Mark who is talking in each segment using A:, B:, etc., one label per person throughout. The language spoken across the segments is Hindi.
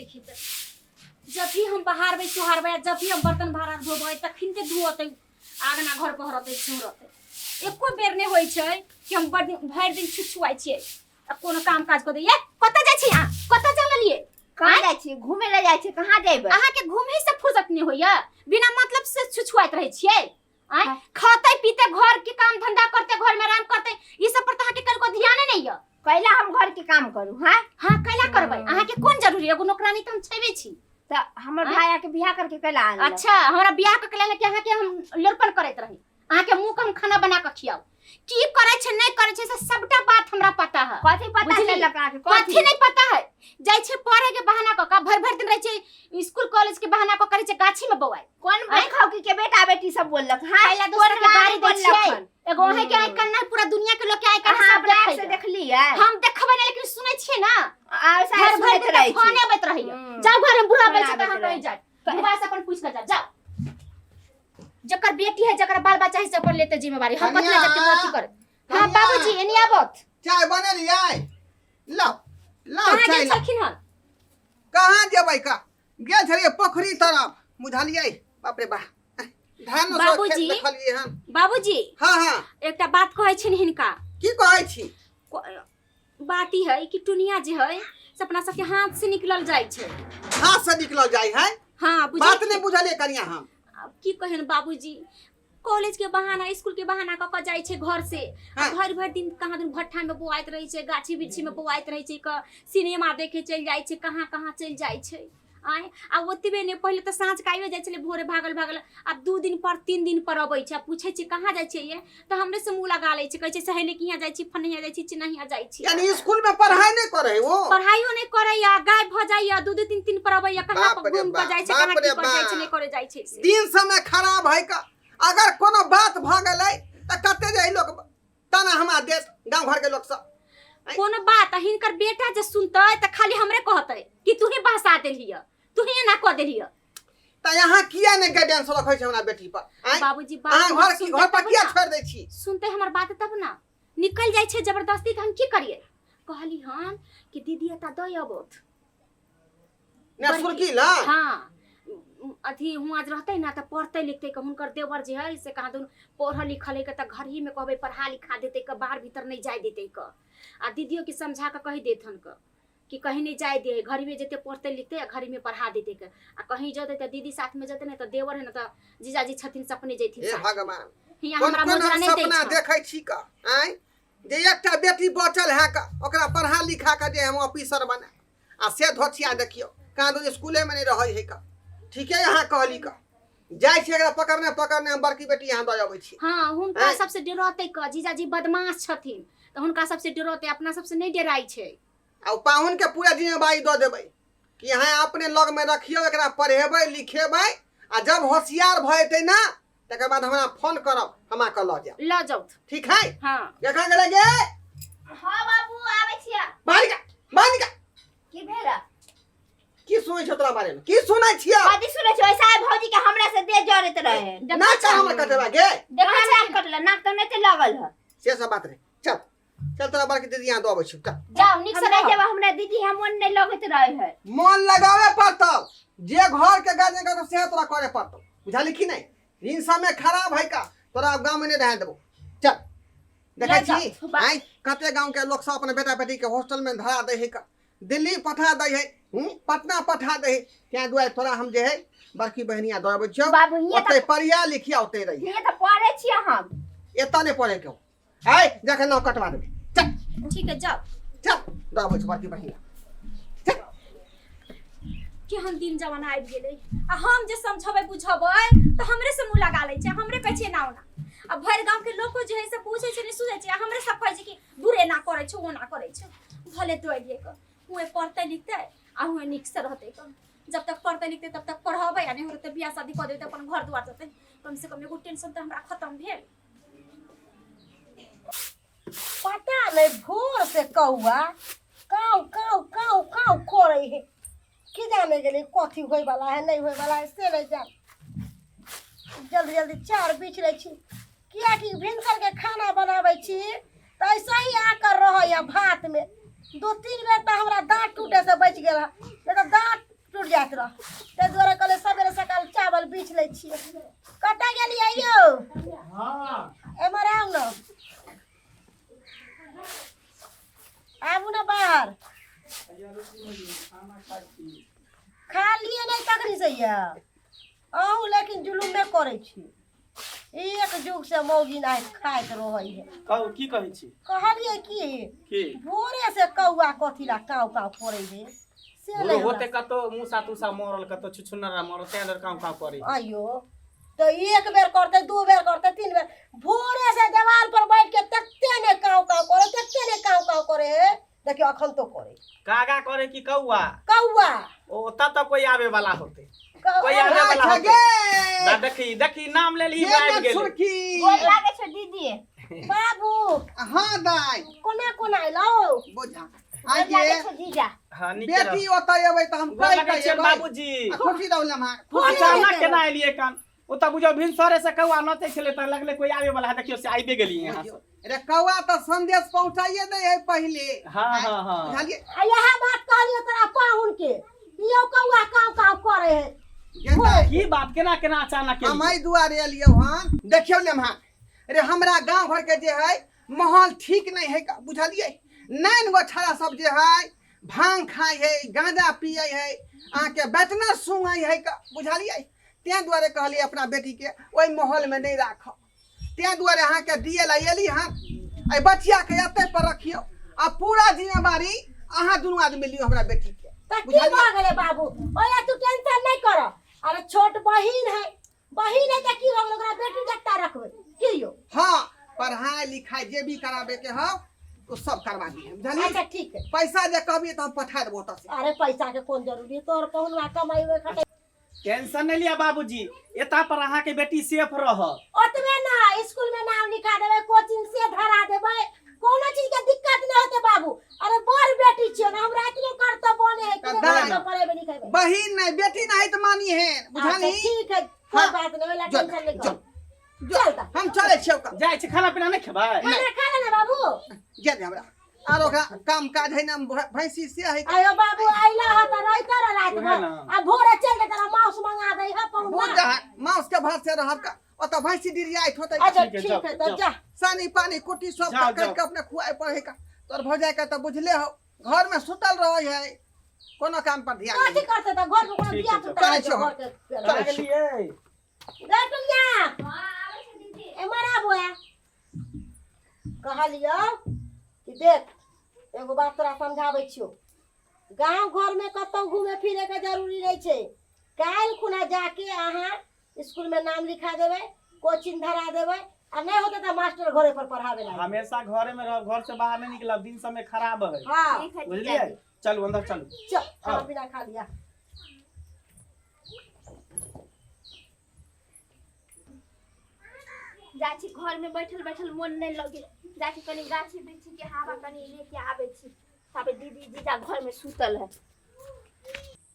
A: देखी त जब भी हम बाहर में चोहार में जब भी हम बर्तन भाड़ा धोबै तखन के धुअते आगना घर पहरते छोड़ते एको बेर नहीं होई छै कि हम भर दिन छुछुआई छियै आ कोनो काम काज कर दे कत जाय छी कत चललिए
B: कहां जाय छी घूमे ले जाय छी कहां जेबै
A: अहाँ के घूमे से फुर्सत नहीं होइया बिना मतलब से छुछुआइत रहे छियै आय खाते पीते घर के काम धंधा करते घर में आराम करते ई सब पर त अहाँ के कल को ध्यान नहीं है
B: कैला हम घर के काम करू हां
A: कैला करबै अहाँ के कोन जरूरी एगो नौकरानी त हम छेबे छी
B: त हमर भाया के बियाह करके कैला आन
A: अच्छा हमरा बियाह के कैला के अहाँ के हम लड़पन करैत रही अहाँ के मुंह हम खाना बना के खियाओ की करे छै नहीं करे छै से सबटा बात हमरा पता है
B: कथि पता चलल का के
A: कथि नहीं पता है जाय छै पढ़े के बहाना क भर भर दिन रहे छै स्कूल कॉलेज के बहाना क करे छै गाछी में बौआई
B: कोन बखौकी के बेटा बेटी सब बोललक हां
A: पहला दूसरा के गाड़ी दै छै एगो है के आइ कन्ना पूरा दुनिया के लोग के आइ कन्ना सब
B: देख से देखली है
A: हम देखबै नहीं लेकिन सुनै छियै ना
B: आ सास सुनैत रही
A: फोन आबैत रही जाओ घर में बुढ़ा बैठ के हम कहि जाय बुढ़ा से अपन पूछ के जाओ जकर बेटी है जकर बाल बच्चा है से अपन लेते जिम्मेवारी हम पतला जति मोती कर हां बाबूजी एनी आबत
C: चाय बनल आइ लो लो चाय लो कहां जेबै का गेल छलिए पोखरी तरफ बुझलिए बाप रे बा धान सो खेत देखलिए हम
A: बाबूजी
C: हां हां
A: एकटा बात कहै छिन हिनका
C: की कहै छी
A: बाती है कि टुनिया जे है से अपना सब के हाथ से निकलल जाय छै
C: हाथ से निकलल जाय है
A: हां
C: बात नहीं बुझलिए कनिया हम
A: की कहन बाबूजी कॉलेज के बहाना स्कूल के बहाना क जाय छै घर से घर भर दिन कहां दिन भट्ठा में बोआइत रही छै गाछी बिछी में बोआइत रही छै क सिनेमा देखे चल जाय छै कहां कहां चल जाय छै आय आ ओतबे ने पहले त साँझ काइयो जाय छले भोरे भागल भागल अब 2 दिन पर 3 दिन पर अबै छै पूछै छी कहां जाय छै ये त हमरे से मुंह लगा लै छै कहै छै सहेली के यहां जाय छी फनिया जाय छी चिन्हिया जाय छी
C: यानी स्कूल में पढ़ाई नहीं करे वो
A: पढ़ाइयो नहीं करे या गायब भ जाय या 2 3 दिन पर अबै या कहां पर घूम क जाय छै कहां की कर जाय छै नहीं करे जाय छै
C: दिन समय खराब है का अगर कोनो बात भ गेलै त कते जे लोग तना हमरा देश गांव घर के लोग सब
A: कोनो बात हिनकर बेटा जे सुनतै त खाली हमरे कहतै कि तू ही बहसा देलिय तू ही ना कह देलिय
C: त यहां किया ने गाइडेंस रखै छै हमरा बेटी पर
A: बाबूजी बात
C: घर पर किया छोड़ दै छी
A: सुनते हमर बात तब ना निकल जाय छै जबरदस्ती त हम की करिए कहली हम कि दीदी एता दय अबत
C: ना सुरकी ला
A: हां अथी हुआ आज रहते ना त पढ़ते लिखते के हुनकर देवर जे है से कहा दुन पढ़ल लिखल है के त घर ही में कहबे पढ़ा लिखा देते के बाहर भीतर नहीं जाय देते के आ दीदियों के समझा के कहि देथन के कि कहीं नहीं जाय दे घर में जते पढ़ते लिखते घर में पढ़ा देते के आ कहीं जते त दीदी साथ में जते न त देवर है न त जीजाजी छथिन सपने जैथिन
C: हे भगवान
A: हिया हमरा मजरा नहीं दै
C: सपना देखै छी का आय जे एकटा बेटी बचल है का ओकरा पढ़ा लिखा के जे हम ऑफिसर बना आ से धोथिया देखियो कहां दो स्कूले में नहीं रहै है का ठीक है यहां कहली का जाय छै एकरा पकड़ने हम बड़की बेटी यहां द आबै छी
A: हां हुनका सबसे डरते क जीजाजी बदमाश छथिन त हुनका सबसे डरते अपना सबसे नहीं डराई छै
C: आ पाहुन के पूरा जिम्मेवारी द देबै कि यहां अपने लग में रखियो एकरा पढ़ेबै लिखेबै आ जब होशियार भ जेतै ना तकर बाद हमरा फोन करब हमरा के ल
A: जाओ
C: ठीक है
A: हां
C: देखा गेले गे
B: हां बाबू आबै छिया
C: मानिका
B: की भेला
C: की सुनै छ तोरा बारे में की सुनै छिया
B: कथि सुनै छ ऐसा भौजी के हमरा से दे जरत रहे
C: ना चाह हमरा कटवा गे
B: देखा नाक कटला नाक त नहीं लगल है
C: से सब बात रे चल तोरा बड़की दीदी यहां दो आबै छी चल
A: जाओ निक से
B: हमरा जब हमरा दीदी हम मन नहीं लगत रहे है
C: मन लगावे पड़तौ जे घर के गार्जियन के से तोरा करे पड़तौ बुझाली कि नहीं इन समय खराब है का तोरा गांव में नहीं रह देबो चल देखै छी आइ कते गांव के लोग सब अपन बेटा बेटी के हॉस्टल में धरा दे है का दिल्ली पठा दे है पटना पठा दे है त्या दुआरे तोरा हम जे है बड़की बहनिया दो आबै छियो
B: बाबू
C: ओते पढ़िया लिखिया ओते रही
B: ये त पढ़े छी हम
C: एता नहीं पढ़े के आइ जखन नाव कटवा देबे चल
A: ठीक है जाओ
C: चल दो आबै छी बड़की बहनिया
A: केहन दिन जमाना आबि गेलै आ हम जे समझबै बुझबै त हमरे से मुंह लगा लै छै हमरे कहै छै ना ओना आ भर गांव के लोग जे है से पूछै छै ने सुनै छै हमरे सब कहै छै कि बुरे ना करै छै ओ ना करै छै भले तो आइए क हुए पढ़ते लिखते आ हुए निक से रहते क जब तक पढ़ते लिखते तब तक पढ़ाबै आ नहीं होते बियाह शादी कर देते अपन घर दुआर जते कम से कम एगो टेंशन त हमरा खत्म भेल
D: पता नहीं भोर से कौआ काऊ काऊ काऊ काऊ करे है की जाने गेली कथी होय वाला है नहीं होय वाला है से नहीं जान जल्दी जल्दी चार बीच लै छी किया कि भिनसर के खाना बनाबै छी त ऐसे ही आकर रहय भात में 2-3 बेर त हमरा दांत टूटे से बच गेल है तो दांत रह ते दुआरे कहले सबेरे सकाल चावल बीछ लै छियै कतऽ गेलियै यौ
E: हां
D: एमर आउ न आबू न बाहर खा लिए नहीं तकरी से ये अहूँ लेकिन जुलुम में करे छी एक जुग से मौगी नहीं खाइत रहै है
E: कहू की कहै छी
D: कहलिए
E: की
D: भोरे से कौआ कथी ला काव काव करे है से
E: बोलो
D: नहीं
E: होते कतो मुसा तुसा मरल कतो छुछुनरा मरल तेलर काम काम करे
D: आयो तो एक बेर करते दो बेर करते तीन बेर भोरे से दीवार पर बैठ के तत्ते ने काव काव करे तत्ते ने काव काव करे है देखियो अखन तो करे
E: कागा करे की कौआ
D: कौआ
E: ओ त त कोई आवे वाला होते
D: कौआ
E: कोई आवे वाला
C: अच्छा
E: होते
C: गे
E: ना देखी देखी नाम ले ली
C: ये
E: आबि
C: मत
E: गेल
C: सुरखी
B: गोल लागे छ दीदी
D: बाबू
C: हाँ दाई
D: कोना कोना लो
C: बुझा
B: गोल लागे
C: आइए
B: छ जीजा
E: हां नीचे
C: बेटी ओतय एबै त हम
E: गोर
C: कहि
E: लगे
C: कहि
E: छै
C: एबै
E: बाबूजी
C: खुशी रहल हम
E: अचानक केना एलिए कान ओ त बुझो भिनसरे से कौआ नते छले त लगले कोई आवे वाला है देखियो से आइबे गेली यहां से
C: अरे कौआ तो संदेश पहुंचाइए दे है पहले
E: हां हां हां
C: बुझलिए
D: आ यह बात कहलियो तोरा पाहुन के यो कौआ काव काव करे है
C: गेंदा
E: की बात केना केना अचानक
C: हम
E: केली
C: आई दुआरे एलियो हन देखियो ले हम अरे हमरा गांव घर के जे है माहौल ठीक नहीं है का बुझलिए नैन गो छड़ा सब जे है भांग खाय है गांजा पिए है आके बेतना सुंगाई है का बुझलिए ते दुआरे कहलिए अपना बेटी के ओई माहौल में नहीं राखो ते दुआरे अहाँ के दिए ला एली हन ए बचिया के एते पर रखियो आ पूरा जिम्मेवारी अहाँ दुनू आदमी लियो हमरा बेटी के
D: त की भ गेले बाबू ओया तू टेंशन नहीं कर अरे छोट बहिन है त की हो गेल ओकरा बेटी जत्ता रखबे की यो
C: हाँ पढ़ाई लिखाई जे भी कराबे के हो तो सब करवा दिए बुझलिए
D: अच्छा ठीक है
C: पैसा जे कहबी तो हम पठा देबो ओतऽ से
D: अरे पैसा के कौन जरूरी है तोर पहुनवा कमाइबे खटे
E: टेंशन नहीं लिया बाबूजी एता पर अहाँ के बेटी सेफ रह
D: ओतबे ना स्कूल में नाम लिखा देबे कोचिंग से धरा देबे कोनो चीज के दिक्कत नहीं होते बाबू अरे बड़ बेटी छियो ना हमरा इतने करतो बने है कि
C: दादा,
D: तो पढ़ेबे लिखेबे
C: बहिन नहीं बेटी नहीं तो मानी है बुझानी
D: अच्छा, ठीक है कोई
C: हाँ,
D: बात नहीं वाला
C: चल,
D: टेंशन नहीं
C: चल,
D: कर चल ता
C: हम चले छियो का
E: जाय छै खाना पीना नहीं खेबै
D: खाना खा ले ना बाबू
C: जे दे हमरा आरो का काम काज है ना भैंसी से है
D: आयो बाबू आइला ह त रहित र रात
E: उहे
D: भर
E: ना।
D: आ भोरे चल के तेरा मांस मंगा दे है
C: बुझ
D: पहुनवा
C: जा मांस के भात से रहब का ओतऽ भैंसी डिरियाइत होते
D: अच्छा
E: ठीक है,
D: ठीक
E: जाओ,
D: है तो
E: जाओ।
D: जा
C: सानी पानी कुटी सब
E: जाओ,
C: काट के
E: जाओ।
C: अपने खुआए पड़े का तोर भौजाई का तो बुझले हो घर में सुतल रहे है कोनो काम पर ध्यान
D: कथी
C: नहीं
D: करते त घर में कोनो
E: ठीक
D: बियाह
E: है,
D: तो
C: चल,
D: घर के
C: चल।
E: आ गेलिए
D: रे टुलिया
B: हां आवे छ दीदी
D: ए मरा बुआ कहलियो कि देख एगो बात तोरा समझाबै छियो गांव घर में कतौ घूमे फिरे के जरूरी नहीं छै काल खुना जाके अहाँ स्कूल में नाम लिखा देबै कोचिंग धरा देबै आ नहीं होते तो मास्टर घरे पर पढ़ावे ला
E: हमेशा घरे में रह घर से बाहर नहीं निकलब दिन समय खराब है
D: हां
B: ठीक है
E: बुझलिए चलू अंदर चलू
D: चल खाना पीना खा लिया
B: जाची घर में बैठल बैठल मन नहीं लगे जाची कनी गाछी बिछी के हवा कनी लेके आवे छी तबे दीदी जीजा घर में सुतल है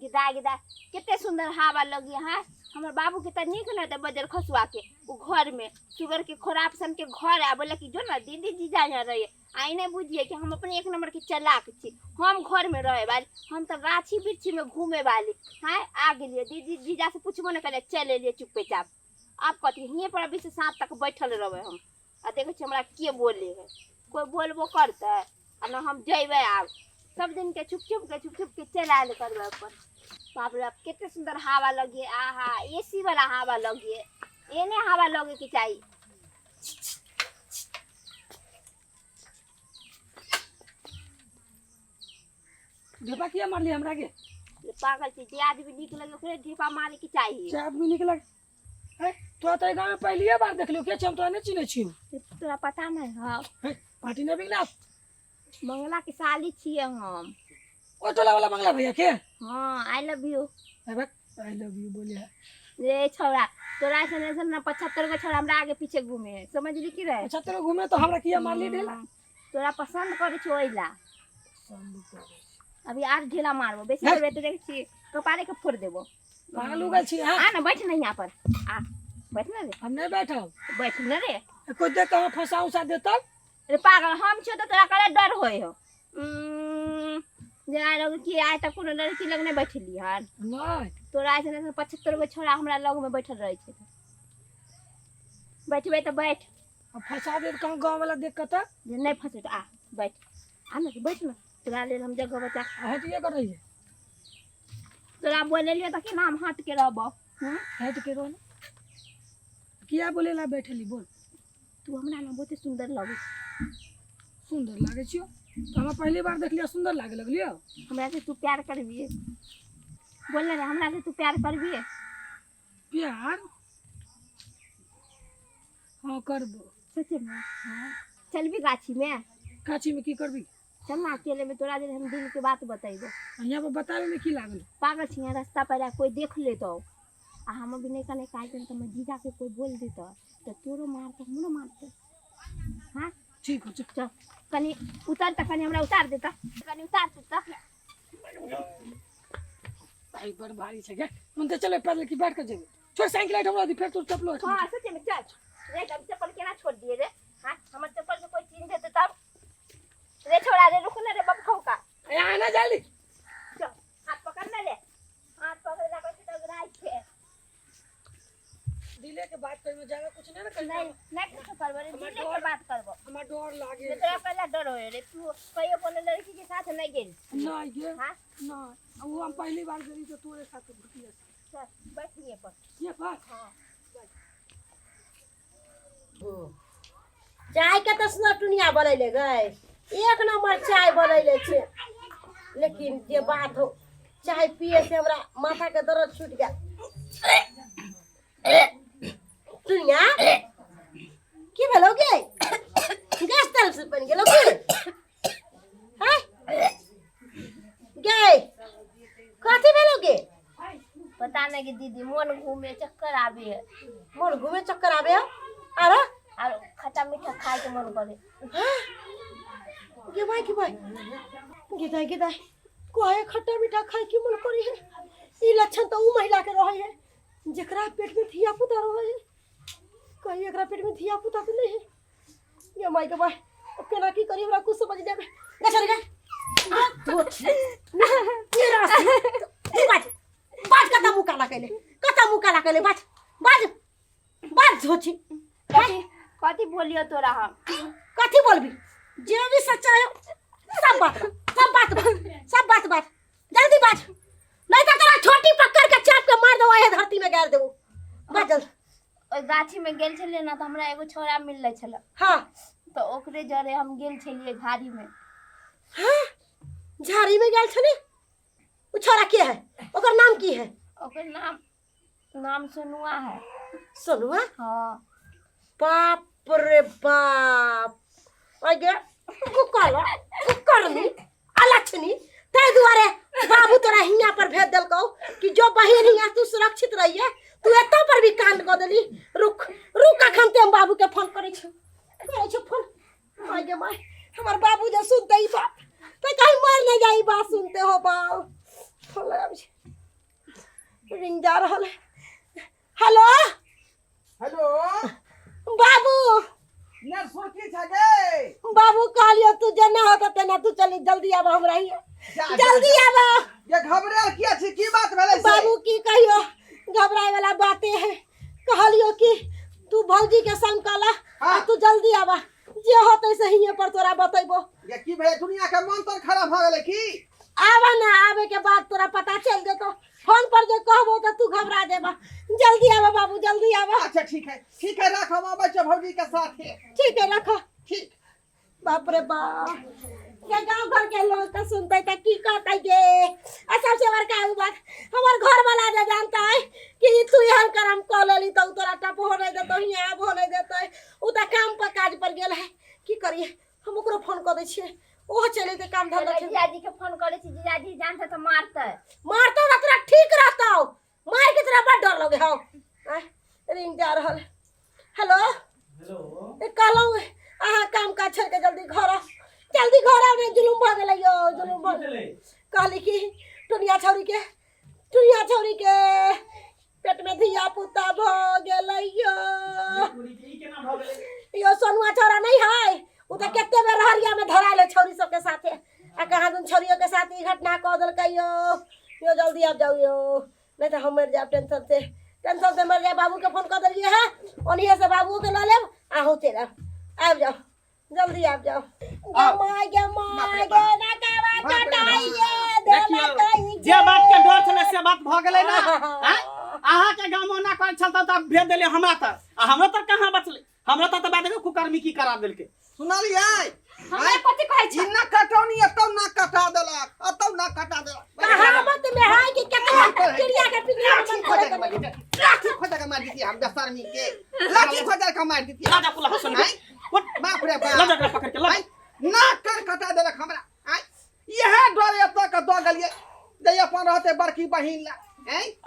B: गिदा गिदा कितने सुंदर हवा लगी है हमर बाबू के त नीक न दे बजर खसुआ के वो घर में शुगर के खोराब सन के घर आ बोले कि जो ना दीदी जीजा यहाँ रहे आई नहीं बुझिए कि हम अपने एक नंबर के चलाक छी हम घर में रहे वाली हम तो गाछी बिछी में घूमे वाली हैं आ गेलिए दीदी जीजा से पूछबो न करे चले लिए चुपे चाप आप कथी हिये पर अभी से साँझ तक बैठल रहे हम आ देखे छी हमरा के बोले है कोई बोलबो करते आ न हम जेबे आब सब दिन के चुप चुप के चला ले करबे अपन बाप रे बाप कितने सुंदर हवा लगे आहा एसी वाला हवा लगे एने हवा लगे के चाहिए
F: ढेपा किया मार लिया हमरा के
B: ये पागल छी जे आदमी निक लगे ओकरे ढेपा मारे के चाहिए
F: चार आदमी निकला है तो गांव में पहली बार देख लियो के हम तो नहीं चिन्हे छी
B: तोरा पता नहीं है
F: पार्टी ने बिगना
B: मंगला के साली छिए हम
F: ओ टोला वाला मंगला भैया के
B: हाँ I love you
F: I love you बोलिया
B: रे छोरा तोरा से ना 75 गो छोरा हमरा आगे पीछे घूमे समझली की रे
F: अच्छा तेरे घूमे तो हमरा किया मार ली ढेला
B: तोरा पसंद करे छो ओइला अभी 8 ढेला मारबो बेसी
F: हैं?
B: करबे तो देख छी कपारे के फोड़ देबो
F: पागल हो गल छी हां
B: आ ना बैठ ना यहाँ पर आ बैठ ना रे
F: हम नहीं बैठा
B: बैठ ना रे
F: कोई देख के फसाऊं सा देता
B: रे पागल हम छो तो तोरा करे डर होय हो जना लोग कि आय तक कोनो लड़की लग नहीं बैठली हन
F: नहीं
B: तोरा ऐसे 75 गो छोरा हमरा लग में बैठल रहे छे बैठबे तो बैठ
F: अब फंसा दे कहाँ गाँव वाला देख कता
B: जे नहीं फंसे तो आ बैठ आ ना बैठ ना तोरा ले हम जगह बचा
F: हट ये कर रही है
B: तोरा बोले लिए तो के नाम हट के रहबो
F: हट के रो किया बोलेला बैठली बोल
B: तू हमरा ना बहुते सुंदर लगे
F: सुंदर लागे छियो तो हम पहली बार देख लिया सुंदर लागे लगलियो
B: हमरा से तू प्यार करबी बोल रे हमरा से तू प्यार करबी
F: प्यार हाँ करबो
B: सच में हां चलबी गाछी में
F: काची में की करबी
B: चल ना अकेले में तोरा जे हम दिल के बात बताइबो
F: यहाँ पर बतावे में की लागल
B: पागल छिया रास्ता पर कोई देख ले तो आ हम भी नहीं कने काज तो मैं जीजा के कोई बोल देता तो तोरो मार तो हमरो मारते हां
F: ठीक हो
B: चल कनी उतार त कनी हमरा उतार देता कनी उतार देता
F: भाई बड़ भारी छे गे मन तो चले पैदल की बैठ के जेबे छोड़ साइकिल आइट हमरा दी फिर तोर चपलो
B: हां सच में चल रे हम चप्पल केना छोड़ दिए रे हां हमर चप्पल से कोई छीन देते तब रे छोड़ा रे रुक ना रे बबखौ का
F: यहाँ ना जल्दी
B: चल हाथ पकड़ ना ले हाथ पकड़ ला कोई तो गिराई छे
F: दिले के बात करे में ज्यादा कुछ नहीं ना कर
B: नहीं नहीं कुछ करबो रे दिले के बात करबो
F: हमरा डर लागे
B: तेरा पहला डर होए रे तू कहियो कोनो लड़की के साथ नहीं गेल
F: नहीं गे
B: हां
F: ना वो हम पहली बार गई तो तोरे साथ भटिया
B: चल बैठिए पर
F: ये बात
B: हां
D: चाय के तो सुनटुनिया बनैले गए एक नंबर चाय बनैले छे लेकिन जे बात हो चाय पिए से हमरा माथा के दर्द छूट गया दुनिया की भेलोगे गैस तल से बन गेलोगे हैं गए कथी भेलोगे
B: पता नहीं कि दीदी मन घूमे चक्कर आवे है
D: मोर घूमे चक्कर आवे अरे
B: और खट्टा मीठा खाए के मन करे
D: के भाई गिदाई कोहे खट्टा मीठा खाए के मन करी है ई लक्षण तो उ महिला के रहे है जेकरा पेट में थिया पुता रहे है कहीं एकरा पेट में थिया पुता तो नहीं है ये माई के भाई केना की करी हमरा कुछ समझ देबे गछर गे मेरा बाज कता मुका ला कैले बाज झोची
B: कथी बोलियो तोरा हम
D: कथी बोलबी जे भी सच्चाई सब बात जल्दी बात नहीं तो तेरा छोटी पकड़ के चाप के मार दो ये धरती में गाड़ देबो बात जल्दी
B: ओइ गाछी में गेल छलिए ना तो हमरा एगो छोरा मिलले छले
D: हां
B: तो ओकरे जरे हम गेल छलिए झाड़ी में
D: हां झाड़ी में गेल छनी उ छोरा के है ओकर नाम की है
B: ओकर नाम सोनुआ है
D: सोनुआ
B: हां
D: बाप रे बाप आगे कुकरनी अलक्षनी तै दुआरे बाबू तोरा हिया पर भेज देलकौ कि जो बहिन हिया तू सुरक्षित रहिए तू एतो पर भी कांड क देली रुक अखन ते हम बाबू के फोन करे छ फोन आगे माय हमर बाबू जे सुनते ई बात तो कहीं मर न जाई बात सुनते हो बाऊ फोन लगा रिंग जा रहल है हेलो बाबू
C: यार सुरती छगे
D: बाबू कहलियो तू जना होता तेना तू चली जल्दी आब हमरा हिया जल्दी आब
C: ये घबराल किया छी की बात भेलै से
D: बाबू की कहियो घबराए वाला बातें है कहलियो कि तू भौजी के संग काला
C: हाँ।
D: तू जल्दी आब जे होतै से हिये पर तोरा बतैबो
C: ये की भेलै दुनिया के मन तो खराब भ गेलै की
D: आवा ना आवे के बाद तोरा पता चल जेतो फोन पर जे कहबो त तू घबरा जेबा जल्दी आवा बाबू जल्दी आवा
C: अच्छा ठीक है रख हम आबै छ भौजी के साथ
D: ठीक है रखो
C: ठीक
D: बाप रे बाप ये गांव घर के लोग तो सुनते त की कहते गे आ सबसे बड़का बात हमर घर वाला जे जानता है कि तू यहन करम क लेली तो तोरा टप हो नहीं देतो हिया अब हो नहीं देतो उ त काम पर काज पर गेल है की करिए हम ओकरो फोन क दै छिए ओह चले ते काम धंधा छै
B: जीजाजी के फोन करे छी जीजाजी जानते तो मारते
D: त तोरा ठीक रहतौ मार के तोरा बड़ डर लगे हौ रिंग जा रहल हेलो ए कहलौ अहाँ काम काज छोड़ के जल्दी घर आ ने जुलुम भ गेलै यो जुलुम भ गेलै कहली कि टुनिया छौरी के पेट में धिया पुता भ गेलै यो सोनुआ छोरा नहीं है उ त केते बेर हरिया में धराले छौरी सब के साथे आ कहाँ तुम छोरियों के साथ ये घटना कह दिल यो जल्दी आप जाओ यो, नहीं तो हम मर जाए टेंशन से मर जाए। बाबू के फोन कर दिए है, उन्हीं से बाबू के ला ले आहो तेरा आ जाओ जल्दी आप जाओ।
E: जे बात के डर छले से बात भ गेलै ना। अहाँ के गांव में ना कोन चलता त भेज देले हमरा त, हमरा त कहां बचले, हमरा त बाद में कुकर्मी की करा देलके।
C: सुनलियै
A: हमरा कथि कहै छै
C: ना कटौनी एतौ ना कटा देलक, अतौ ना कटा देलक।
D: कहावत में है कि केतना चिड़िया के पिंजरा में बंद करे के
C: लाठी खोजा के मार दी हम बेशर्मी के, लाठी खोजा के मार दी।
E: राजा कुला हसन
C: बाप रे बाप
E: राजा के पकड़ के ला
C: ना कर कटा देलक हमरा। यह डर एतौ के दो गलिए जे अपन रहते बड़की बहिन ला।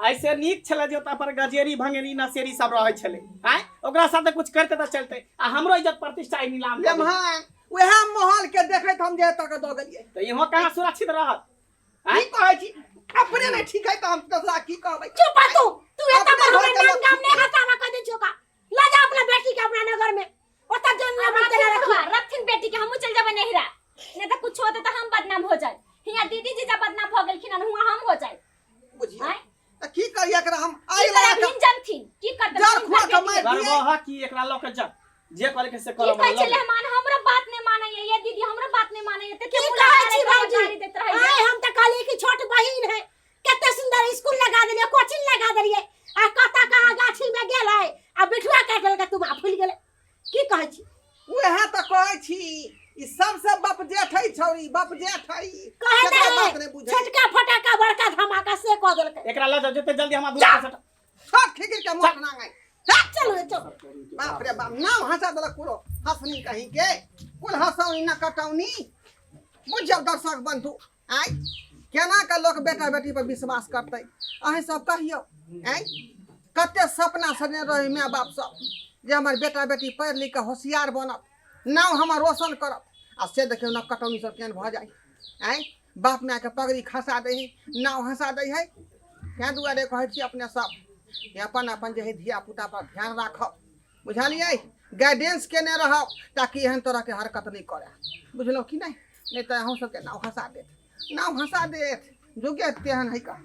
E: ऐसे नीक छले जे ओता पर गजेरी भंगेरी नसेरी सब रहै छले। ओकरा साथे कुछ करते त चलते आ हमरो इज्जत प्रतिष्ठा ई नीलाम कर
C: जमहान वह महल के देखैत हम जे एतौ के दो गलिए
E: त इहो कहां सुरक्षित रहत।
C: की कहै छी अपने नहीं ठीक है तो हम दूसरा की कहबै।
D: चुप तू एता पर हमरे नाम गाम नहीं हटावा कह दे छोका। ला जा अपना बेटी के अपना नगर में ओता जन्म में तेरा रखवा
A: रखथिन बेटी के हमहू चल जाबे नहिरा, नहीं तो कुछ होते तो हम बदनाम हो जाए। हिया दीदी जीजा बदनाम हो गेलखिन न हुआ हम हो जाए।
C: बुझिए त की करिया कर हम
A: की
C: आई
A: करा
C: वाला
A: भिन जानथिन की कर
C: जर खुआ के मार दिए।
E: गरबहा की एकरा लोक जा जे करे के से करो
A: कहै छले मान हमरा बात नहीं माने ये दीदी हमरा बात नहीं माने ये ते
D: की कहै छी भाऊजी आय हम त कहली कि छोट बहिन है कते सुंदर स्कूल लगा देलिए कोचिंग लगा देलिए आ कता कहां गाछी में गेल है आ बिठुआ काट देलक तुम फूल गेले। की कहै छी
C: वह त कहै छी ई सबसे बाप जेठ है छौरी बाप जेठ है
D: कहे
C: केकरा बात
D: नहीं
C: नहीं बुझै
D: छोटका फटाका बड़का धमाका से कह देलक।
E: एकरा ला जा जते जल्दी हमरा दूर से
C: छोट खिगिर के मोट नांगै।
D: चलो
C: बाप रे बाप नाम हंसा देलक पूरो हंसनी कहीं के कुल हंसौनी न कटौनी। बुझियौ दर्शक बंधु आय केना के लोग बेटा बेटी पर विश्वास करतै अहीं सब कहियौ। आय कते सपना सने रहे माय बाप सब जे हमर बेटा बेटी पढ़ लिख के होशियार बनत, नाम हमर रोशन करत, आ से देखियौ न कटौनी सब केहन भ जाय। आय बाप माय के पगड़ी खसा दे है, नाव हंसा दे है। तें दुआरे कहै छी अपने सब अपन अपन जे है धिया पुता पर ध्यान राखब, बुझलियै, गाइडेंस केने रहब ताकि एहन तरह के हरकत नहीं करे। बुझलौ कि नहीं, नहीं तो अहूँ सबके नाव हंसा देत जुगे तेहन है का।